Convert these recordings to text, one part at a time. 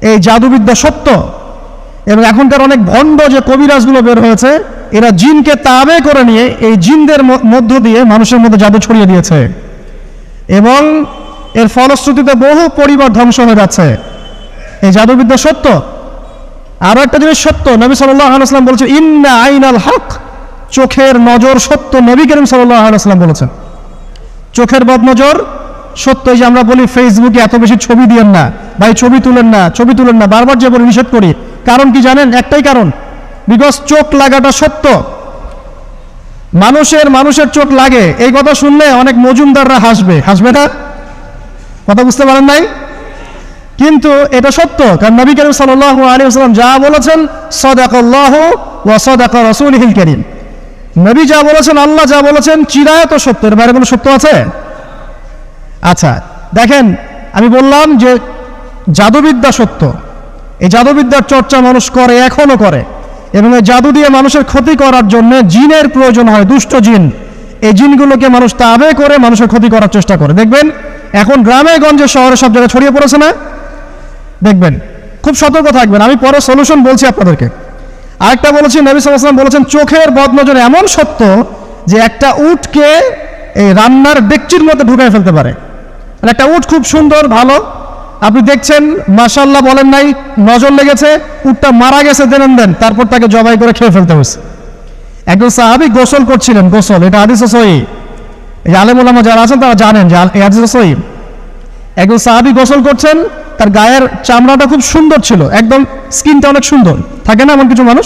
এই জাদুবিদ্যা সত্য। এবং এখনকার অনেক ভণ্ড যে কবিরাজগুলো বের হয়েছে, এরা জিনকে তাবে করে নিয়ে এই জিনদের মধ্য দিয়ে মানুষের মধ্যে জাদু ছড়িয়ে দিয়েছে, এবং এর ফলশ্রুতিতে বহু পরিবার ধ্বংস হয়ে যাচ্ছে। এই জাদুবিদ্যা সত্য। আরো একটা জিনিস সত্য, নবী সাল্লাল্লাহু আলাইহি ওয়াসাল্লাম বলেছেন ইন্না আইনাল হক, চোখের নজর সত্য। নবী করিম সাল্লাল্লাহু আলাইহি ওয়াসাল্লাম বলেছেন চোখের বদনজর সত্য। এই যে আমরা বলি ফেসবুকে এত বেশি ছবি দিয়েন না ভাই, ছবি তুলেন না, ছবি তুলেন না, বারবার যে বলে নিষেধ করি, কারণ কি জানেন? একটাই কারণ, বিকজ চোখ লাগাটা সত্য। মানুষের চোখ লাগে, এই কথা শুনলে অনেক মজুমদাররা হাসবে না? কথা বুঝতে পারেন নাই? কিন্তু এটা সত্য, কারণ নবী করিম সাল্লাল্লাহু আলাইহি ওয়াসাল্লাম যা বলেছেন সাদাকাল্লাহু ওয়া সাদাকা রাসূলুহুল কারীম, নবী যা বলেছেন, আল্লাহ যা বলেছেন চিরায়ত সত্য, এর বাইরে কোনো সত্য আছে? আচ্ছা দেখেন, আমি বললাম যে জাদুবিদ্যা সত্য। এই জাদুবিদ্যার চর্চা মানুষ করে, এখনো করে, এবং এই জাদু দিয়ে মানুষের ক্ষতি করার জন্য জিনের প্রয়োজন হয়, দুষ্ট জিন। এই জিনগুলোকে মানুষ তাবে করে মানুষের ক্ষতি করার চেষ্টা করে। দেখবেন এখন গ্রামে গঞ্জে শহরে সব জায়গায় ছড়িয়ে পড়েছে না? দেখবেন, খুব সতর্ক থাকবেন। আমি পরে সলিউশন বলছি আপনাদেরকে। আরেকটা বলেছি, নবী সাল্লাল্লাহু আলাইহি ওয়াসাল্লাম বলেছেন চোখের বদনজর এমন সত্য যে একটা উটকে এই রান্নার ডেকচির মধ্যে ঢুকায় ফেলতে পারে। একটা উট খুব সুন্দর ভালো, আপনি দেখছেন মাশাআল্লাহ বলেন নাই, নজর লেগেছে, উটটা মারা গেছে, দেন তারপর তাকে জবাই করে খেয়ে ফেলতে হয়েছে। একজন সাহাবী গোসল করছিলেন, গোসল, এটা হাদিসে সহিহ, এই আলেম ওলামা যারা আছেন তারা জানেন যে এই হাদিসে সহিহ। একজন সাহাবী গোসল করছেন, তার গায়ের চামড়াটা খুব সুন্দর ছিল, একদম স্কিনটা অনেক সুন্দর থাকে না এমন কিছু মানুষ?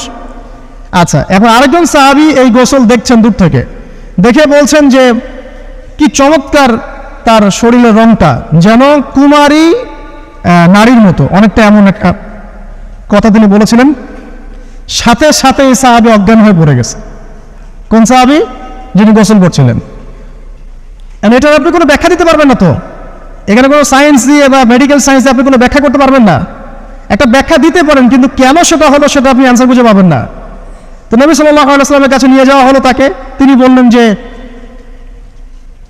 আচ্ছা, এখন আরেকজন সাহাবী এই গোসল দেখছেন দূর থেকে, দেখে বলছেন যে কি চমৎকার তার শরীরের রংটা, যেন কুমারী নারীর মতো, অনেকটা এমন একটা কথা তিনি বলেছিলেন। সাথে সাথে এই সাহাবী অজ্ঞান হয়ে পড়ে গেছে। কোন সাহাবী? যিনি গোসল করছিলেন। এটার আপনি কোনো ব্যাখ্যা দিতে পারবেন না তো, এখানে কোনো সায়েন্স দিয়ে বা মেডিকেল সায়েন্স দিয়ে আপনি কোনো ব্যাখ্যা করতে পারবেন না। একটা ব্যাখ্যা দিতে পারেন, কিন্তু কেন সেটা হলো সেটা আপনি অ্যান্সার খুঁজে পাবেন না। তো নবী সাল্লাল্লাহু আলাইহি ওয়াসাল্লামের কাছে নিয়ে যাওয়া হলো তাকে। তিনি বললেন যে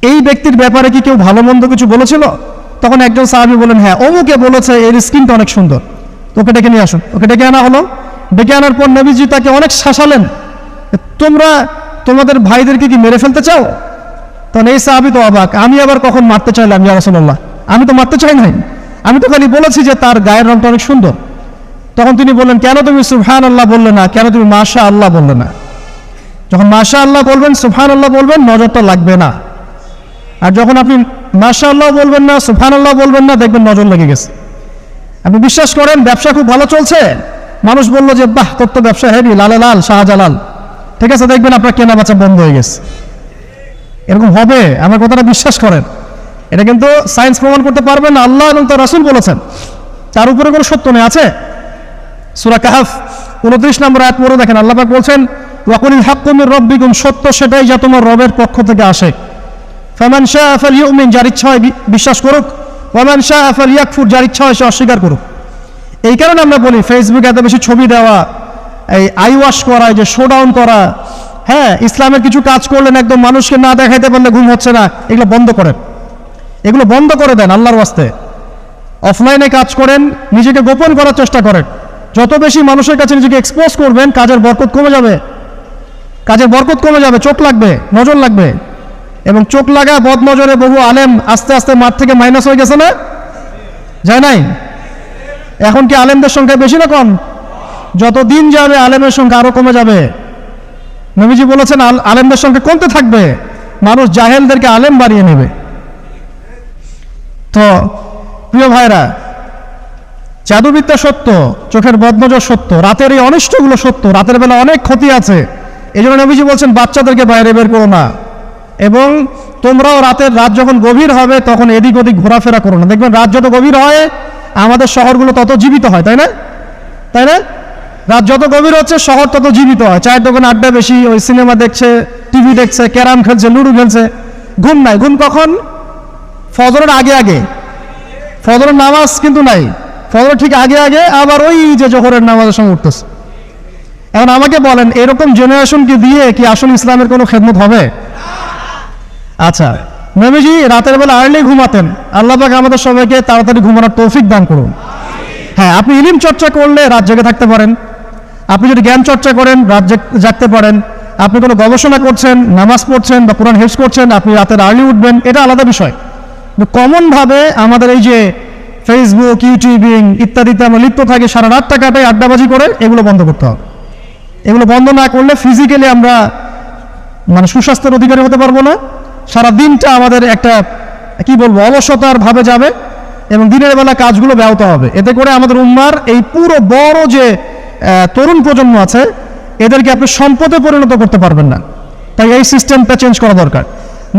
এই ব্যক্তির ব্যাপারে কি কেউ ভালো মন্দ কিছু বলেছিল? তখন একজন সাহাবী বলেন হ্যাঁ, অমুকে বলেছে এর স্কিনটা অনেক সুন্দর, ওকে ডেকে নিয়ে আসুন। ওকে ডেকে আনা হলো। ডেকে আনার পর নবীজি তাকে অনেক শাসালেন, তোমরা তোমাদের ভাইদেরকে কি মেরে ফেলতে চাও? তখন এই সাহাবী তো অবাক, আমি আবার কখন মারতে চাইলাম ইয়া রাসূলুল্লাহ? আমি তো মারতে চাই নাই, আমি তো খালি বলেছি যে তার গায়ের রংটা অনেক সুন্দর। তখন তিনি বললেন কেন তুমি সুবহানাল্লাহ বললে না, কেন তুমি মাশাআল্লাহ বললে না? যখন মাশাআল্লাহ বলবেন, সুবহানাল্লাহ বলবেন, নজরটা লাগবে না। আর যখন আপনি মাশাআল্লাহ বলবেন না, সুবহানাল্লাহ বলবেন না, দেখবেন নজর লেগে গেছে। আপনি বিশ্বাস করেন ব্যবসা খুব ভালো চলছে, মানুষ বললো যে বাহ তোর তো ব্যবসা হেভি, লালে লাল শাহজালাল, ঠিক আছে, দেখবেন আপনার কেনা বেচা বন্ধ হয়ে গেছে। এরকম হবে, আমার কথাটা বিশ্বাস করেন। এটা কিন্তু সায়েন্স প্রমাণ করতে পারবেন না, আল্লাহ এবং তার রাসূল বলেছেন, তার উপরে কোনো সত্য নেই। আছে সূরা কাহফ 29 নম্বর আয়াত পড়ে দেখেন, আল্লাহ পাক বলছেন ওয়াকুলিল হাক্কু মির রাব্বিকুম, সত্য সেটাই যা তোমার রবের পক্ষ থেকে আসে। ফামান শাআ ফালইউমিন, যার ইচ্ছা হয় বিশ্বাস করুক, ওয়ামান শাআ ফালইয়াকফুর, যার ইচ্ছা হয় সে অস্বীকার করুক। এই কারণে আমরা বলি ফেসবুকে এত বেশি ছবি দেওয়া, এই আই ওয়াশ করা, যে শো ডাউন করা, হ্যাঁ ইসলামের কিছু কাজ করলেন একদম মানুষকে না দেখাইতে পারলে ঘুম হচ্ছে না, এগুলো বন্ধ করেন, এগুলো বন্ধ করে দেন আল্লাহর ওয়াস্তে। অফলাইনে কাজ করেন, নিজেকে গোপন করার চেষ্টা করেন। যত বেশি মানুষের কাছে নিজেকে এক্সপোজ করবেন, কাজের বরকত কমে যাবে, কাজের বরকত কমে যাবে, চোখ লাগবে, নজর লাগবে। এবং চোখ লাগা বদ নজরে বহু আলেম আস্তে আস্তে মাঠ থেকে মাইনাস হয়ে গেছে না? যায় নাই? এখন কি আলেমদের সংখ্যা বেশি না কম? যত দিন যাবে আলেমের সংখ্যা আরো কমে যাবে। নবীজি বলেছেন আলেমদের সংখ্যা কমতে থাকবে, মানুষ জাহেলদেরকে আলেম বাড়িয়ে নেবে। তো প্রিয় ভাইরা, জাদুবিদ্যা সত্য, চোখের বদনজর সত্য, রাতের এই অনিষ্টগুলো সত্য, রাতের বেলা অনেক ক্ষতি আছে। এই জন্য নবীজি বলছেন বাচ্চাদেরকে বাইরে বের করো না, এবং তোমরাও রাত যখন গভীর হবে তখন এদিক ওদিক ঘোরাফেরা করো না। দেখবেন রাত যত গভীর হয় আমাদের শহরগুলো তত জীবিত হয়, তাই না? তাই না? রাত যত গভীর হচ্ছে শহর তত জীবিত হয়। চায়ের দোকানে আড্ডা বেশি, ওই সিনেমা দেখছে, টিভি দেখছে, ক্যারাম খেলছে, লুডো খেলছে, ঘুম নাই। ঘুম কখন? ফজরের আগে আগে। ফজরের নামাজ কিন্তু নাই, ফজর ঠিক আগে আগে, আবার ওই যে জোহরের নামাজের সময় উঠতেছে। এখন আমাকে বলেন এরকম জেনারেশনকে দিয়ে কি আসলে ইসলামের কোনো খেদমত হবে? আচ্ছা, নবীজি রাতের বেলা আর্লি ঘুমাতেন, আল্লাহ পাক আমাদের সবাইকে তাড়াতাড়ি ঘুমানোর তৌফিক দান করুন। হ্যাঁ, আপনি ইলম চর্চা করলে রাত জেগে থাকতে পারেন, আপনি যদি জ্ঞান চর্চা করেন রাত জাগতে পারেন, আপনি কোনো গবেষণা করছেন, নামাজ পড়ছেন বা কোরআন হেফজ করছেন, আপনি রাতের আর্লি উঠবেন, এটা আলাদা বিষয়। কিন্তু কমনভাবে আমাদের এই যে ফেসবুক, ইউটিউবিং ইত্যাদিতে আমরা লিপ্ত থাকি, সারা রাতটা কাটাই আড্ডাবাজি করে, এগুলো বন্ধ করতে হবে। এগুলো বন্ধ না করলে ফিজিক্যালি আমরা মানে সুস্বাস্থ্যের অধিকারী হতে পারবো না, সারা দিনটা আমাদের একটা কি বলবো অলসতার ভাবে যাবে এবং দিনের বেলা কাজগুলো ব্যাহত হবে। এতে করে আমাদের উম্মার এই পুরো বড় যে তরুণ প্রজন্ম আছে এদেরকে আপনি সম্পদে পরিণত করতে পারবেন না। তাই এই সিস্টেমটা চেঞ্জ করা দরকার।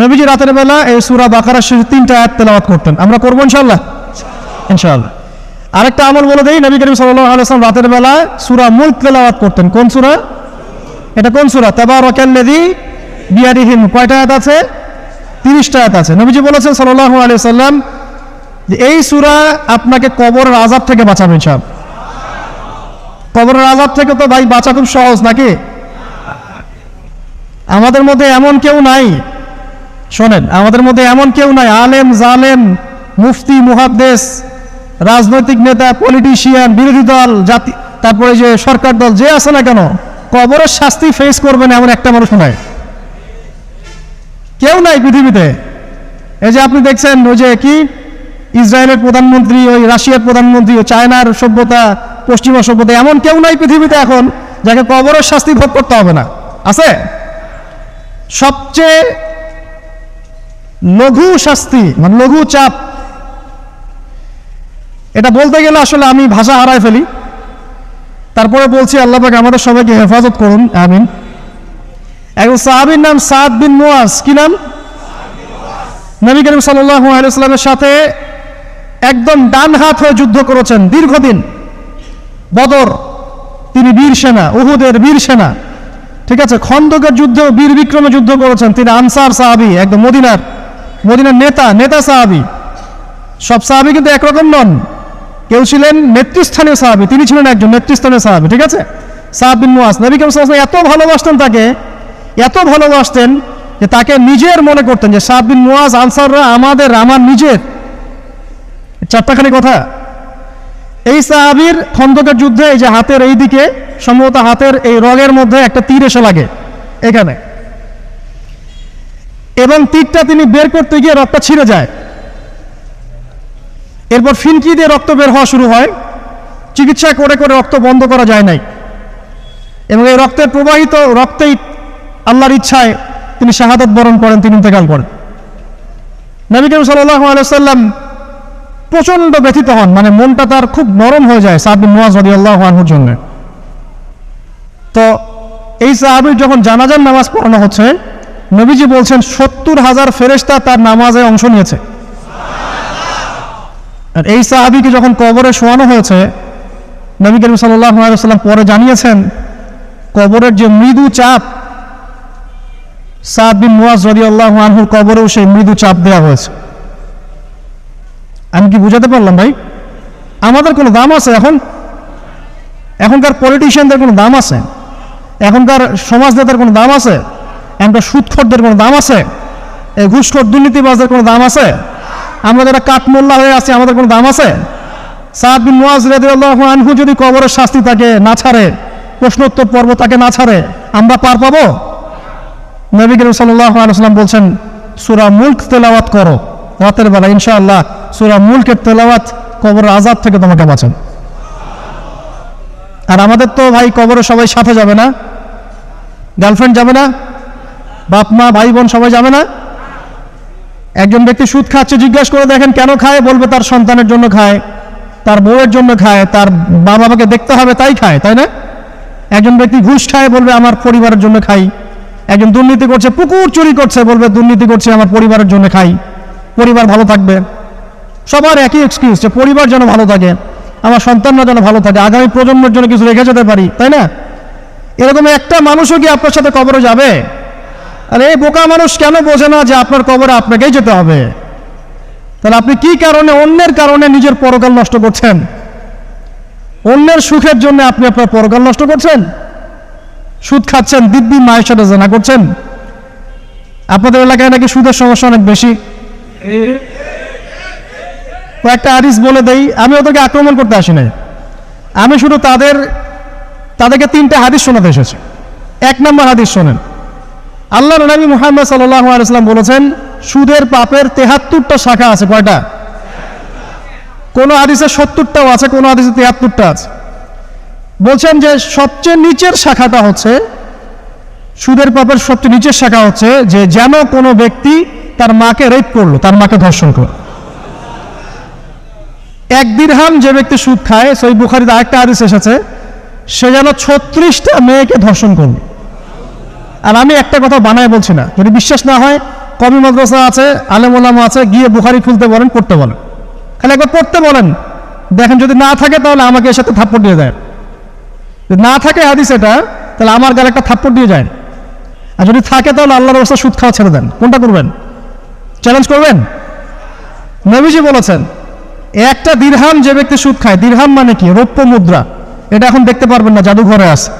নবীজি রাতের বেলা এই সূরা বাকারার শেষে 3টা আয়াত তেলাওয়াত করতেন, আমরা করবো ইনশাআল্লাহ। ইনশাআল্লাহ। আরেকটা আমল বলে দেই, নবী করিম সাল্লাল্লাহু আলাইহি ওয়াসাল্লাম রাতের বেলা সূরা মুলক তেলাওয়াত করতেন। কোন সূরা এটা? কোন সূরা? তাবারাকাল্লাযী বিয়াদিহিল। কয়টা আয়াত আছে? 30টা আয়াত আছে। নবীজি বলেছেন সাল্লাল্লাহু আলাইহি ওয়াসাল্লাম যে এই সূরা আপনাকে কবরের আযাব থেকে বাঁচাবে ইনশাআল্লাহ। কবরের আযাব থেকে তো ভাই বাঁচা খুব সহজ নাকি? আমাদের মধ্যে এমন কেউ নাই, শোনেন, আমাদের মধ্যে এমন কেউ নাই আলেম জালেম মুফতি মুহাদ্দিস রাজনৈতিক নেতা পলিটিশিয়ান বিরোধী দল জাতি তারপরে যে সরকার দল যে আছে না কেন কবরের শাস্তি ফেস করবেন এমন একটা মানুষ নাই, কেউ নাই পৃথিবীতে। এই যে আপনি দেখছেন ওই যে কি ইসরায়েলের প্রধানমন্ত্রী, ওই রাশিয়ার প্রধানমন্ত্রী, ও চায়নার সভ্যতা, পশ্চিমা সভ্যতা, এমন কেউ নাই পৃথিবীতে এখন যাকে কবরের শাস্তি ভোগ করতে হবে না। আছে? সবচেয়ে লঘু শাস্তি মানে লঘু চাপ, এটা বলতে গেলে আসলে আমি ভাষা হারায় ফেলি, তারপরে বলছি আল্লাহ পাক আমাদের সবাইকে হেফাজত করুন, আমিন। একজন সাহাবীর নাম সাদ বিন মুআজ। কি নাম? নবী করিম সাল্লাল্লাহু আলাইহি ওয়াসাল্লামের সাথে একদম ডান হাত হয়ে যুদ্ধ করেছেন দীর্ঘদিন। বদর তিনি বীর সেনা, উহুদের বীর সেনা, ঠিক আছে, খন্দকের যুদ্ধে বীর বিক্রমে যুদ্ধ করেছেন। তিনি আনসার সাহাবী, একদম মদিনার নেতা সাহাবী। সব সাহাবী কিন্তু একরকম নন, কেউ ছিলেন নেতৃস্থানীয় সাহাবী, তিনি ছিলেন একজন নেতৃস্থানীয় সাহাবী, ঠিক আছে, সাদ বিন মুআজ। নবী করিম সাল্লাল্লাহু আলাইহি ওয়াসাল্লাম এত ভালোবাসতেন তাকে, এত ভালোবাসতেন যে তাকে নিজের মনে করতেন যে সাদ বিন মুআজ আনসাররা আমার নিজের। চারটাখানি কথা। এই সাহাবীর খন্দকের যুদ্ধে এই যে হাতের এই দিকে সম্ভবত হাতের এই রগের মধ্যে একটা তীর এসে লাগে এখানে, এবং তীরটা তিনি বের করতে গিয়ে রক্তটা ছিঁড়ে যায়। এরপর ফিনকি দিয়ে রক্ত বের হওয়া শুরু হয়। চিকিৎসা করে করে রক্ত বন্ধ করা যায় নাই, এবং এই রক্তের প্রবাহিত রক্তেই আল্লাহর ইচ্ছায় তিনি শাহাদাত বরণ করেন, তিনি ইন্তেকাল করেন। নবী করিম সাল্লাল্লাহু আলাইহি ওয়াসাল্লাম প্রচন্ড ব্যথিত হন, মানে মনটা তার খুব নরম হয়ে যায় সাদ বিন মুআজ রাদিয়াল্লাহু আনহুর জন্য। তো এই সাহাবীর যখন জানাজার নামাজ পড়ানো হচ্ছে, নবীজি বলছেন 70,000 ফেরেশতা তার নামাজে অংশ নিয়েছে। আর এই সাহাবীকে যখন কবরে শোয়ানো হয়েছে, নবী করিম সাল্লাল্লাহু আলাইহি ওয়াসাল্লাম পরে জানিয়েছেন কবরের যে মৃদু চাপ, সাদ বিন মুআজ রাদিয়াল্লাহু আনহুর কবরেও সেই মৃদু চাপ দেওয়া হয়েছে। আমি কি বুঝাতে পারলাম ভাই? আমাদের কোনো দাম আছে এখনকার পলিটিশিয়ানদের কোনো দাম আছে? এখনকার সমাজ নেতার কোনো দাম আছে? এখনকার সুদখোরদের কোনো দাম আছে? এই ঘুষখোর দুর্নীতিবাজদের কোনো দাম আছে? আমরা যারা কাঠমোল্লা হয়ে আছি আমাদের কোনো দাম আছে? সাদ বিন মুআজ রাদিয়াল্লাহু আনহু যদি কবরের শাস্তি তাকে না ছাড়ে, প্রশ্নোত্তর পর্ব তাকে না ছাড়ে, আমরা পার পাবো? নবী করিম সাল্লাল্লাহু আলাইহি ওয়াসাল্লাম বলছেন সূরা মুলক তেলাওয়াত করো রাতের বেলা, ইনশাআল্লাহ সূরা মুলকের তেলাওয়াত কবরের আযাব থেকে তোমাকে বাঁচান। আর আমাদের তো ভাই কবরে সবাই সাথে যাবে না, গার্লফ্রেন্ড যাবে না, বাপ মা ভাই বোন সবাই যাবে না। একজন ব্যক্তি সুদ খাচ্ছে, জিজ্ঞাসা করে দেখেন কেন খায়, বলবে তার সন্তানের জন্য খায়, তার বউয়ের জন্য খায়, তার মা বাবাকে দেখতে হবে তাই খায়, তাই না? একজন ব্যক্তি ঘুষ খায়, বলবে আমার পরিবারের জন্য খাই। একজন দুর্নীতি করছে, পুকুর চুরি করছে, বলবে দুর্নীতি করছে আমার পরিবারের জন্য খাই, পরিবার ভালো থাকবে। সবার একই এক্সকিউজ যে পরিবার যেন ভালো থাকে, আমার সন্তানরা যেন ভালো থাকে, আগামী প্রজন্মের জন্য কিছু রেখে যেতে পারি, তাই না? এরকম একটা মানুষও কি আপনার সাথে কবরে যাবে? আর এই বোকা মানুষ কেন বোঝে না যে আপনার কবরে আপনাকেই যেতে হবে? তাহলে আপনি কি কারণে, অন্যের কারণে নিজের পরকাল নষ্ট করছেন? অন্যের সুখের জন্য আপনি আপনার পরকাল নষ্ট করছেন? সুদ খাচ্ছেন, দিব্যি মায়ের সাথে জেনা করছেন। আপনাদের এলাকায় নাকি সুদের সমস্যা অনেক বেশি। কয়েকটা হাদিস বলে দেই, আমি ওদেরকে আক্রমণ করতে আসি নাই, আমি শুধু তাদেরকে 3টা হাদিস শোনাতে এসেছি। 1 নম্বর হাদিস শোনেন। আল্লাহর নবী মুহাম্মদ সাল্লাল্লাহু আলাইহি ওয়াসাল্লাম বলেছেন, সুদের পাপের 73টা শাখা আছে। কয়টা? কোন হাদিসে 70টাও আছে, কোন হাদিসে 73টা আছে। বলছেন যে সবচেয়ে নিচের শাখাটা হচ্ছে, সুদের পাপের সবচেয়ে নিচের শাখা হচ্ছে যে যেন কোনো ব্যক্তি তার মাকে রেপ করলো, তার মাকে ধর্ষণ করলো। 1 দিরহাম যে ব্যক্তি সুদ খায়, সহিহ বুখারীতে আরেকটা হাদিস এসেছে, সে যেন 36টা মেয়েকে ধর্ষণ করলো। আর আমি একটা কথা বানায় বলছি না, যদি বিশ্বাস না হয় কওমি মাদ্রাসা আছে, আলেম ওলামা আছে, গিয়ে বুখারী খুলতে বলেন, পড়তে বলেন, খালি একবার পড়তে বলেন, দেখেন যদি না থাকে তাহলে আমাকে এর সাথে থাপ্পড় দিয়ে দেয়। যদি না থাকে হাদিস এটা, তাহলে আমার গালে একটা থাপ্পড় দিয়ে যায়। আর যদি থাকে তাহলে আল্লাহর রাস্তায় সুদ খাওয়া ছেড়ে দেন। কোনটা করবেন? চ্যালেঞ্জ করবেন? নবীজি বলেছেন, 1টা দিরহাম যে ব্যক্তি সুদ খায়, দিরহাম মানে কি? রৌপ্য মুদ্রা। এটা এখন দেখতে পারবেন না, জাদুঘরে আছে।